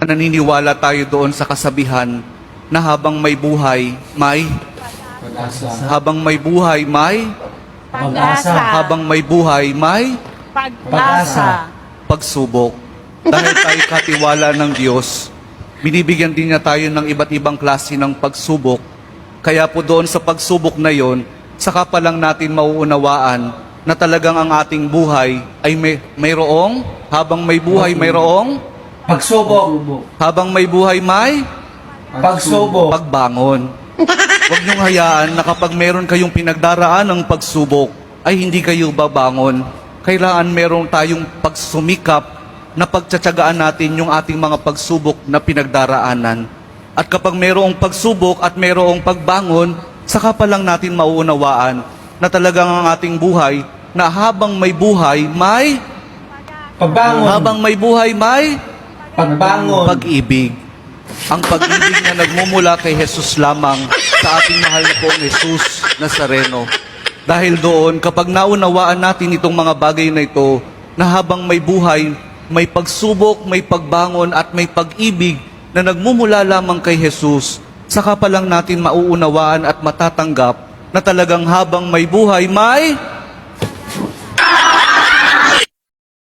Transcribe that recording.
Naniniwala tayo doon sa kasabihan na habang may buhay, may Pag-asa. habang may buhay, may Pag-asa. habang may buhay, may Pag-asa. pagsubok. Dahil tayo katiwala ng Diyos, binibigyan din niya tayo ng iba't ibang klase ng pagsubok. Kaya po doon sa pagsubok na yon, saka pa lang natin mauunawaan na talagang ang ating buhay ay mayroong, habang may buhay mayroong, Pagsubok. habang may buhay may Pagsubok. pagbangon. Huwag niyong hayaan na kapag meron kayong pinagdaraan ng pagsubok, ay hindi kayo babangon. Kailangan meron tayong pagsumikap na pagtsatsagaan natin yung ating mga pagsubok na pinagdaraanan. At kapag mayroong pagsubok at mayroong pagbangon, saka pa lang natin mauunawaan na talagang ang ating buhay, na habang may buhay, may Pagbangon. habang may buhay, may Pagbangon. pag-ibig. Ang pag-ibig na nagmumula kay Jesus lamang sa ating mahal na pong Jesus Nazareno. Dahil doon, kapag naunawaan natin itong mga bagay na ito, na habang may buhay, may pagsubok, may pagbangon at may pag-ibig na nagmumula lamang kay Jesus, saka pa lang natin mauunawaan at matatanggap na talagang habang may buhay, may